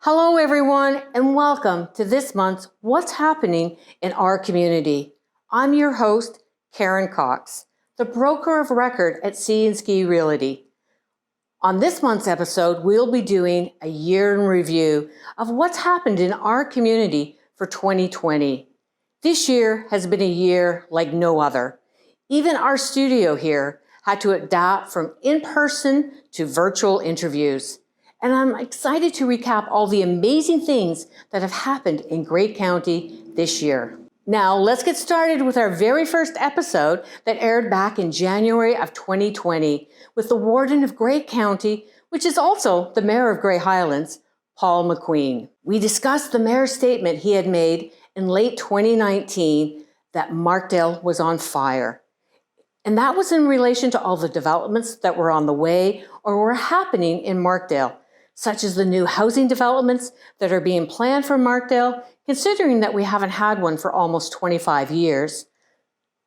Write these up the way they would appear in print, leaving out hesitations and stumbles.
Hello everyone and welcome to this month's What's Happening in Our Community. I'm your host, Karen Cox, the broker of record at Sea and Ski Realty. On this month's episode, we'll be doing a year in review of what's happened in our community for 2020. This year has been a year like no other. Even our studio here had to adapt from in-person to virtual interviews. And I'm excited to recap all the amazing things that have happened in Grey County this year. Now, let's get started with our very first episode that aired back in January of 2020 with the Warden of Grey County, which is also the Mayor of Grey Highlands, Paul McQueen. We discussed the Mayor's statement he had made in late 2019 that Markdale was on fire. And that was in relation to all the developments that were on the way or were happening in Markdale, such as the new housing developments that are being planned for Markdale, considering that we haven't had one for almost 25 years.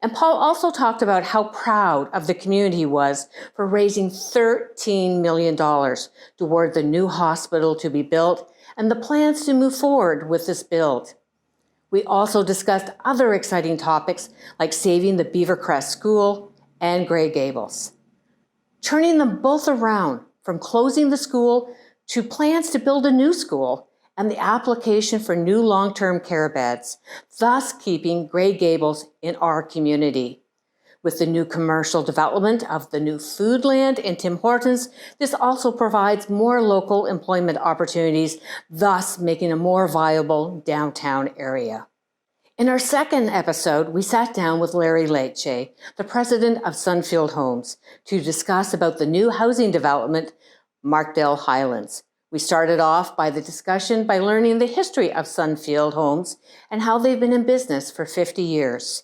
And Paul also talked about how proud of the community was for raising $13 million toward the new hospital to be built and the plans to move forward with this build. We also discussed other exciting topics like saving the Beavercrest School and Grey Gables. Turning them both around from closing the school to plans to build a new school and the application for new long-term care beds, thus keeping Grey Gables in our community. With the new commercial development of the new Foodland in Tim Hortons, this also provides more local employment opportunities, thus making a more viable downtown area. In our second episode, we sat down with Larry Leche, the president of Sunfield Homes, to discuss about the new housing development, Markdale Highlands. We started off by the discussion by learning the history of Sunfield Homes and how they've been in business for 50 years.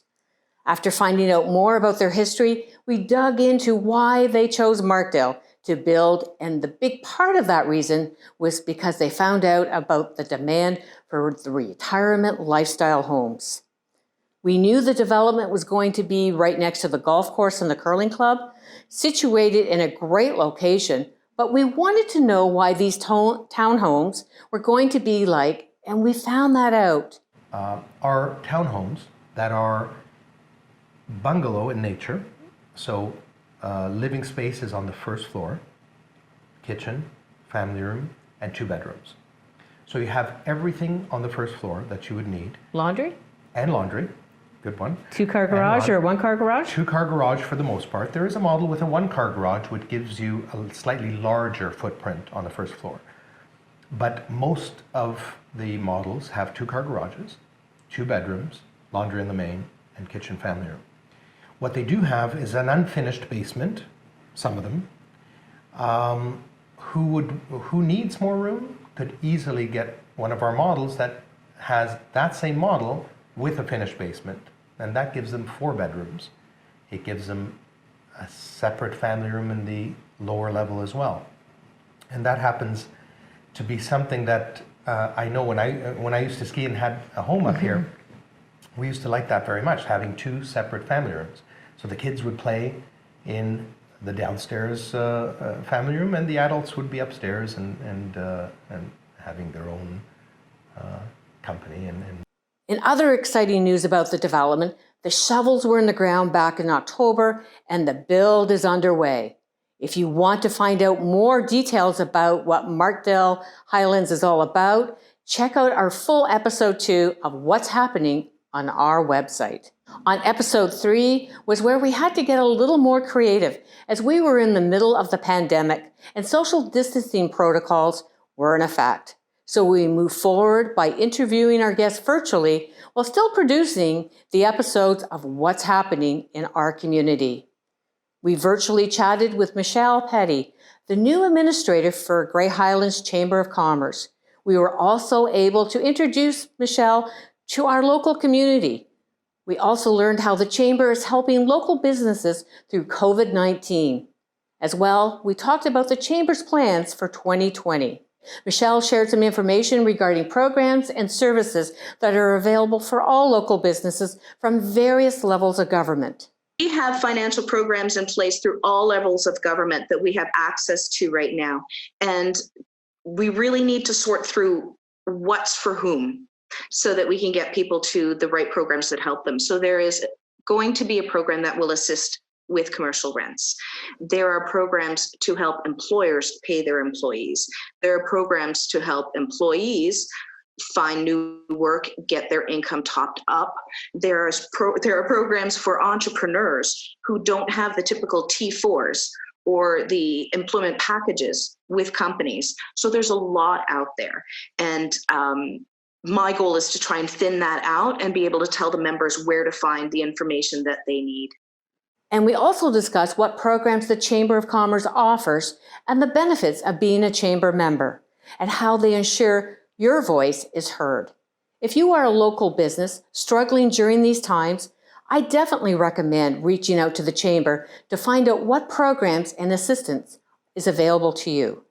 After finding out more about their history, we dug into why they chose Markdale to build, and the big part of that reason was because they found out about the demand for the retirement lifestyle homes. We knew the development was going to be right next to the golf course and the curling club, situated in a great location, but we wanted to know why these townhomes were going to be like, and we found that out. Are townhomes that are bungalow in nature, so living space is on the first floor, kitchen, family room, and 2 bedrooms. So you have everything on the first floor that you would need. Laundry? And laundry. Good one. 2-car garage or 1-car garage? 2-car garage for the most part. There is a model with a 1-car garage which gives you a slightly larger footprint on the first floor. But most of the models have 2-car garages, 2 bedrooms, laundry in the main, and kitchen family room. What they do have is an unfinished basement, some of them. Who needs more room could easily get one of our models that has that same model with a finished basement. And that gives them 4 bedrooms. It gives them a separate family room in the lower level as well. And that happens to be something that I know when I used to ski and had a home up here, we used to like that very much, having 2 separate family rooms. So the kids would play in the downstairs family room, and the adults would be upstairs and having their own company. In other exciting news about the development, the shovels were in the ground back in October and the build is underway. If you want to find out more details about what Markdale Highlands is all about, check out our full episode 2 of What's Happening on our website. On episode 3 was where we had to get a little more creative as we were in the middle of the pandemic and social distancing protocols were in effect. So we moved forward by interviewing our guests virtually while still producing the episodes of What's Happening in Our Community. We virtually chatted with Michelle Petty, the new administrator for Grey Highlands Chamber of Commerce. We were also able to introduce Michelle to our local community. We also learned how the Chamber is helping local businesses through COVID-19. As well, we talked about the Chamber's plans for 2020. Michelle shared some information regarding programs and services that are available for all local businesses from various levels of government. We have financial programs in place through all levels of government that we have access to right now. And we really need to sort through what's for whom so that we can get people to the right programs that help them. So there is going to be a program that will assist with commercial rents. There are programs to help employers pay their employees. There are programs to help employees find new work, get their income topped up. There are programs for entrepreneurs who don't have the typical T4s or the employment packages with companies. So there's a lot out there. And my goal is to try and thin that out and be able to tell the members where to find the information that they need. And we also discuss what programs the Chamber of Commerce offers and the benefits of being a Chamber member and how they ensure your voice is heard. If you are a local business struggling during these times, I definitely recommend reaching out to the Chamber to find out what programs and assistance is available to you.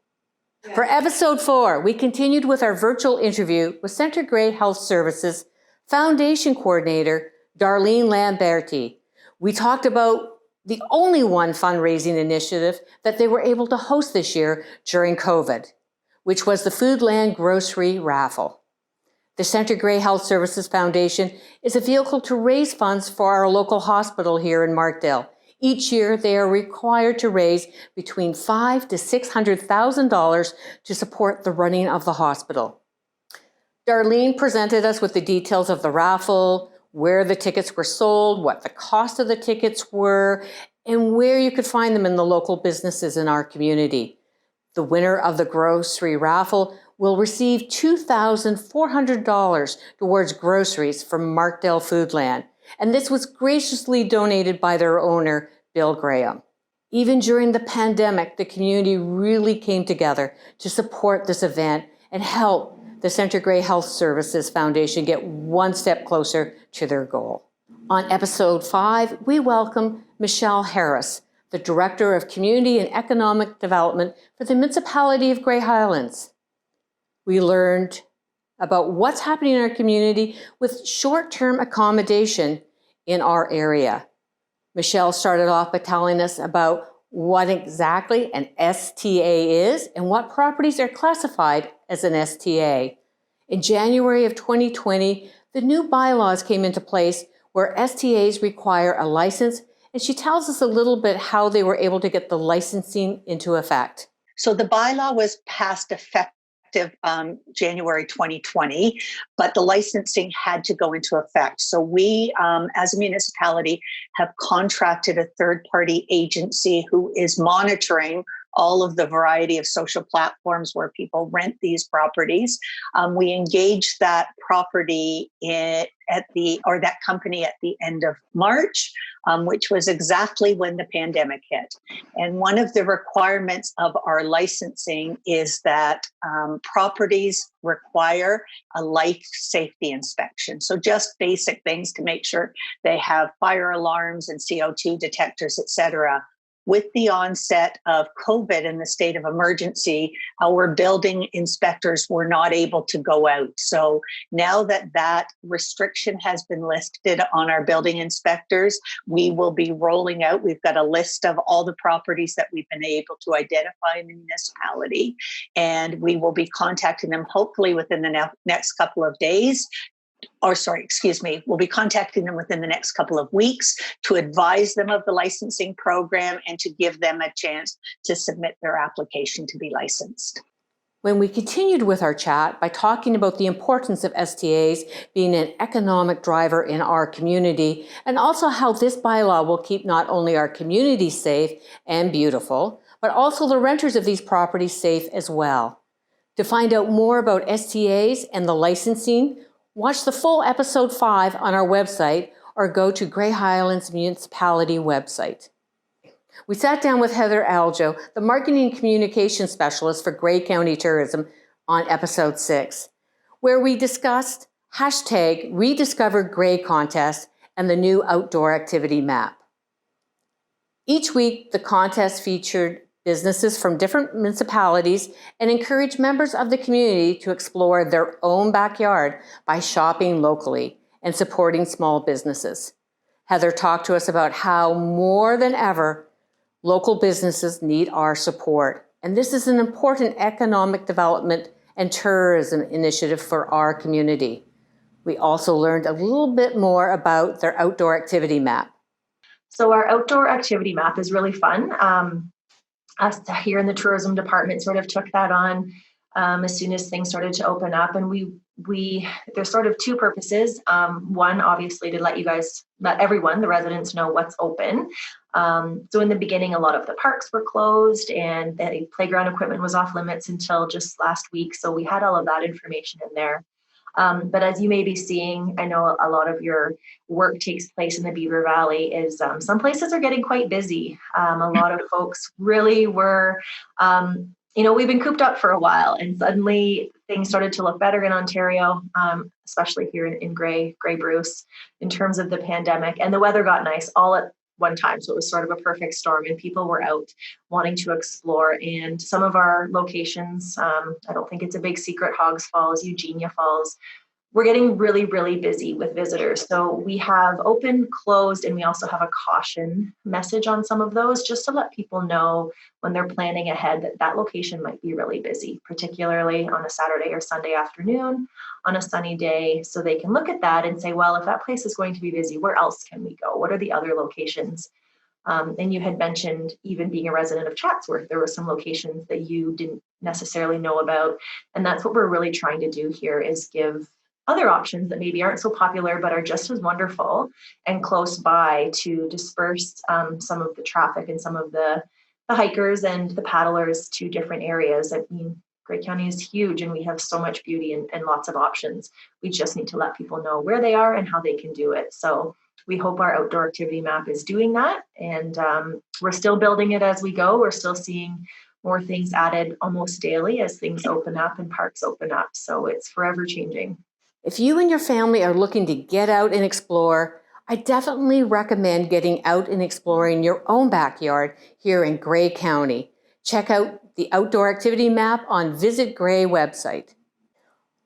Yeah. For episode 4, we continued with our virtual interview with Centre Grey Health Services Foundation Coordinator, Darlene Lamberti. We talked about the only one fundraising initiative that they were able to host this year during COVID, which was the Foodland Grocery Raffle. The Centre Grey Health Services Foundation is a vehicle to raise funds for our local hospital here in Markdale. Each year, they are required to raise between $500,000 to $600,000 to support the running of the hospital. Darlene presented us with the details of the raffle, where the tickets were sold, what the cost of the tickets were, and where you could find them in the local businesses in our community. The winner of the grocery raffle will receive $2,400 towards groceries from Markdale Foodland, and this was graciously donated by their owner, Bill Graham. Even during the pandemic, the community really came together to support this event and help the Centre Grey Health Services Foundation get one step closer to their goal. On episode 5, we welcome Michelle Harris, the Director of Community and Economic Development for the Municipality of Grey Highlands. We learned about what's happening in our community with short-term accommodation in our area. Michelle started off by telling us about what exactly an STA is and what properties are classified as an STA. In January of 2020, the new bylaws came into place where STAs require a license, and she tells us a little bit how they were able to get the licensing into effect. So the bylaw was passed effective January 2020, but the licensing had to go into effect. So we, as a municipality, have contracted a third-party agency who is monitoring all of the variety of social platforms where people rent these properties. We engaged that property that company at the end of March, which was exactly when the pandemic hit. And one of the requirements of our licensing is that properties require a life safety inspection. So just basic things to make sure they have fire alarms and CO2 detectors, et cetera. With the onset of COVID and the state of emergency, our building inspectors were not able to go out. So now that that restriction has been lifted on our building inspectors, we will be rolling out. We've got a list of all the properties that we've been able to identify in the municipality, and we will be contacting them hopefully within the next couple of days. We'll be contacting them within the next couple of weeks to advise them of the licensing program and to give them a chance to submit their application to be licensed. When we continued with our chat by talking about the importance of STAs being an economic driver in our community, and also how this bylaw will keep not only our community safe and beautiful, but also the renters of these properties safe as well. To find out more about STAs and the licensing, watch the full episode 5 on our website or go to Grey Highlands Municipality website. We sat down with Heather Aljo, the Marketing and Communication Specialist for Grey County Tourism, on episode 6, where we discussed #Rediscover Grey contest and the new outdoor activity map. Each week, the contest featured businesses from different municipalities and encourage members of the community to explore their own backyard by shopping locally and supporting small businesses. Heather talked to us about how more than ever, local businesses need our support. And this is an important economic development and tourism initiative for our community. We also learned a little bit more about their outdoor activity map. So our outdoor activity map is really fun. Us here in the tourism department sort of took that on as soon as things started to open up, and there's sort of two purposes. One, obviously, to let everyone, the residents, know what's open. So in the beginning, a lot of the parks were closed and the playground equipment was off limits until just last week. So we had all of that information in there. But as you may be seeing, I know a lot of your work takes place in the Beaver Valley, is some places are getting quite busy. A lot of folks really were, we've been cooped up for a while, and suddenly things started to look better in Ontario, especially here in Grey Bruce, in terms of the pandemic. And the weather got nice all at one time. So it was sort of a perfect storm, and people were out wanting to explore. And some of our locations, I don't think it's a big secret, Hoggs Falls, Eugenia Falls, we're getting really, really busy with visitors. So we have open, closed, and we also have a caution message on some of those, just to let people know when they're planning ahead that location might be really busy, particularly on a Saturday or Sunday afternoon, on a sunny day. So they can look at that and say, well, if that place is going to be busy, where else can we go? What are the other locations? And you had mentioned, even being a resident of Chatsworth, there were some locations that you didn't necessarily know about. And that's what we're really trying to do here, is give other options that maybe aren't so popular but are just as wonderful and close by, to disperse some of the traffic and some of the hikers and the paddlers to different areas. I mean, Grey County is huge and we have so much beauty and lots of options. We just need to let people know where they are and how they can do it. So we hope our outdoor activity map is doing that, and we're still building it as we go. We're still seeing more things added almost daily as things open up and parks open up. So it's forever changing. If you and your family are looking to get out and explore, I definitely recommend getting out and exploring your own backyard here in Grey County. Check out the outdoor activity map on Visit Grey website.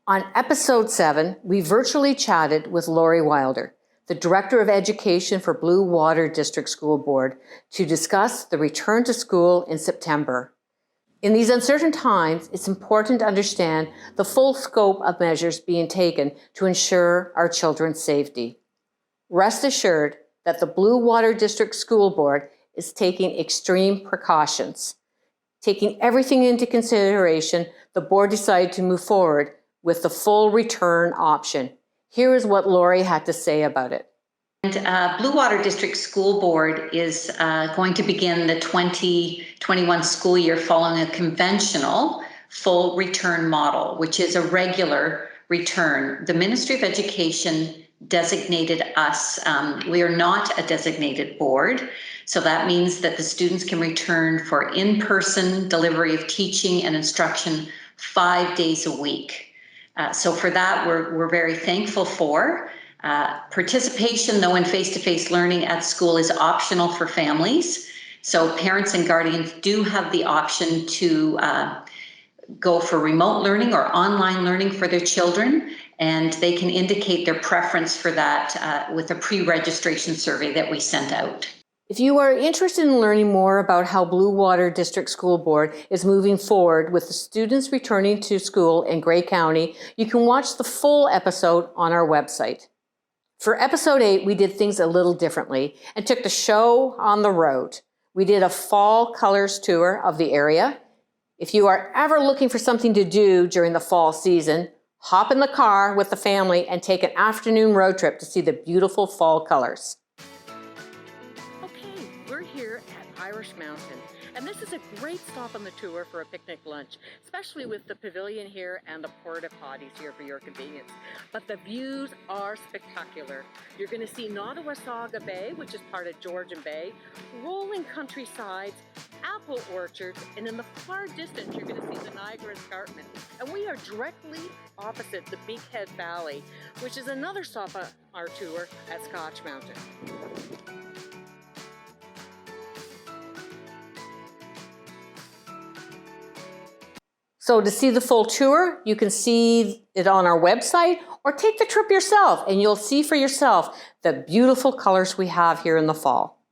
On episode 7, we virtually chatted with Lori Wilder, the Director of Education for Blue Water District School Board, to discuss the return to school in September. In these uncertain times, it's important to understand the full scope of measures being taken to ensure our children's safety. Rest assured that the Blue Water District School Board is taking extreme precautions. Taking everything into consideration, the board decided to move forward with the full return option. Here is what Lori had to say about it. And Blue Water District School Board is going to begin the 2021 school year following a conventional full return model, which is a regular return. The Ministry of Education designated us. We are not a designated board, so that means that the students can return for in-person delivery of teaching and instruction 5 days a week. So for that, we're very thankful for. Participation, though, in face-to-face learning at school is optional for families. So parents and guardians do have the option to go for remote learning or online learning for their children, and they can indicate their preference for that with a pre-registration survey that we sent out. If you are interested in learning more about how Blue Water District School Board is moving forward with the students returning to school in Grey County, you can watch the full episode on our website. For episode 8, we did things a little differently and took the show on the road. We did a fall colors tour of the area. If you are ever looking for something to do during the fall season, hop in the car with the family and take an afternoon road trip to see the beautiful fall colors. Okay, we're here at Irish Mountain, and this is a great stop on the tour for a picnic lunch, especially with the pavilion here and the porta potties here for your convenience. But the views are spectacular. You're going to see Nottawasaga Bay, which is part of Georgian Bay, rolling countrysides, apple orchards, and in the far distance you're going to see the Niagara Escarpment. And we are directly opposite the Big Head Valley, which is another stop on our tour at Scotch Mountain. So to see the full tour, you can see it on our website or take the trip yourself and you'll see for yourself the beautiful colors we have here in the fall.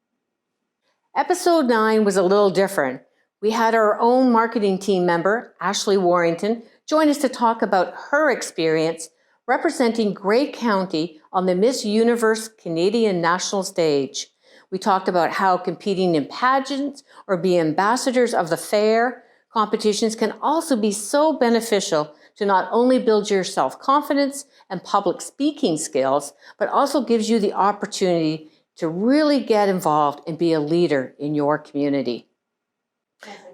Episode 9 was a little different. we had our own marketing team member, Ashley Warrington, join us to talk about her experience representing Grey County on the Miss Universe Canadian National Stage. We talked about how competing in pageants or being ambassadors of the fair competitions can also be so beneficial to not only build your self-confidence and public speaking skills, but also gives you the opportunity to really get involved and be a leader in your community.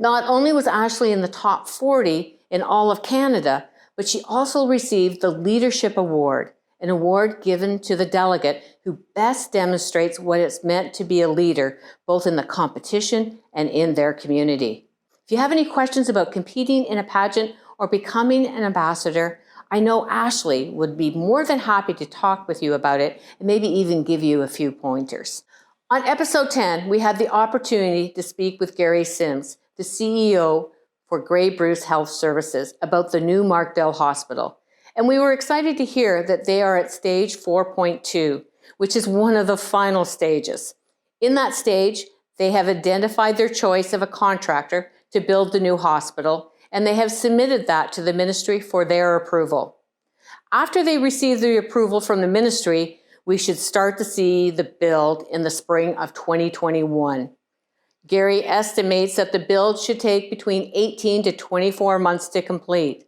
Not only was Ashley in the top 40 in all of Canada, but she also received the Leadership Award, an award given to the delegate who best demonstrates what it's meant to be a leader, both in the competition and in their community. If you have any questions about competing in a pageant or becoming an ambassador, I know Ashley would be more than happy to talk with you about it and maybe even give you a few pointers. On episode 10, we had the opportunity to speak with Gary Sims, the CEO for Grey Bruce Health Services, about the new Markdale Hospital. And we were excited to hear that they are at stage 4.2, which is one of the final stages. In that stage, they have identified their choice of a contractor to build the new hospital, and they have submitted that to the ministry for their approval. After they receive the approval from the ministry, we should start to see the build in the spring of 2021. Gary estimates that the build should take between 18 to 24 months to complete.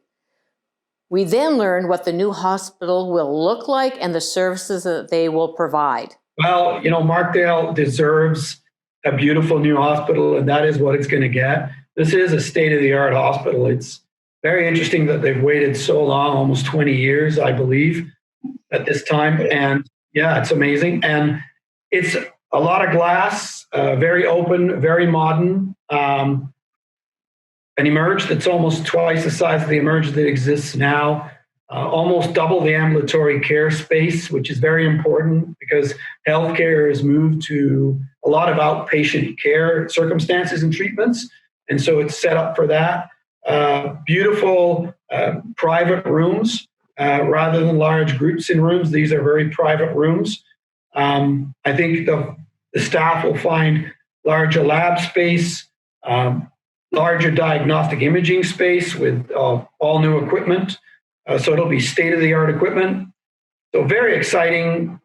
We then learn what the new hospital will look like and the services that they will provide. Well, Markdale deserves a beautiful new hospital, and that is what it's going to get. This is a state-of-the-art hospital. It's very interesting that they've waited so long, almost 20 years, I believe, at this time. And yeah, it's amazing. And it's a lot of glass, very open, very modern. An emerge that's almost twice the size of the emerge that exists now, almost double the ambulatory care space, which is very important because healthcare has moved to a lot of outpatient care circumstances and treatments. And so it's set up for that. Beautiful private rooms rather than large groups in rooms. These are very private rooms. I think the staff will find larger lab space, larger diagnostic imaging space with all new equipment. So it'll be state-of-the-art equipment. So very exciting,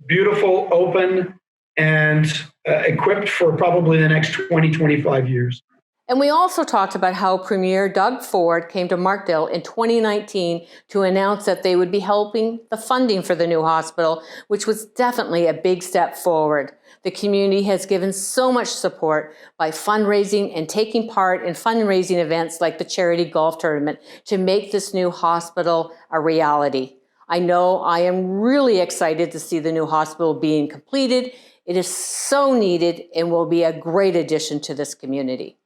beautiful, open, and equipped for probably the next 20, 25 years. And we also talked about how Premier Doug Ford came to Markdale in 2019 to announce that they would be helping the funding for the new hospital, which was definitely a big step forward. The community has given so much support by fundraising and taking part in fundraising events like the charity golf tournament to make this new hospital a reality. I know I am really excited to see the new hospital being completed. It is so needed and will be a great addition to this community.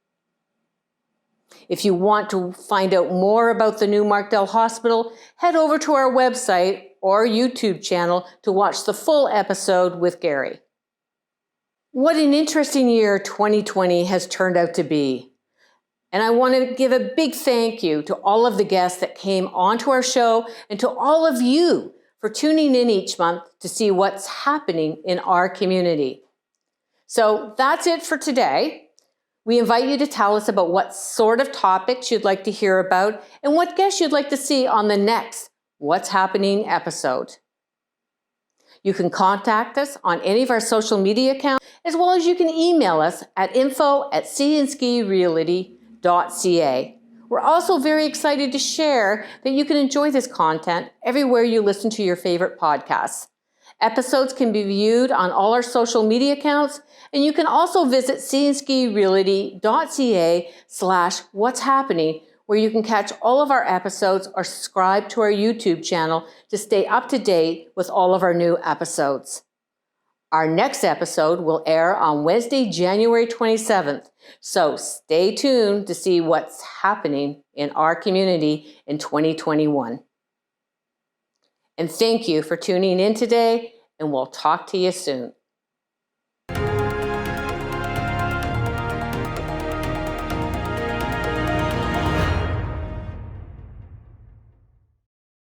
If you want to find out more about the new Markdale Hospital, head over to our website or YouTube channel to watch the full episode with Gary. What an interesting year 2020 has turned out to be. And I want to give a big thank you to all of the guests that came onto our show and to all of you for tuning in each month to see what's happening in our community. So that's it for today. We invite you to tell us about what sort of topics you'd like to hear about and what guests you'd like to see on the next What's Happening episode. You can contact us on any of our social media accounts, as well as you can email us at info@seeandskirealty.ca. We're also very excited to share that you can enjoy this content everywhere you listen to your favorite podcasts. Episodes can be viewed on all our social media accounts, and you can also visit seeandskirealty.ca/what's happening, where you can catch all of our episodes or subscribe to our YouTube channel to stay up to date with all of our new episodes. Our next episode will air on Wednesday, January 27th, so stay tuned to see what's happening in our community in 2021. And thank you for tuning in today, and we'll talk to you soon.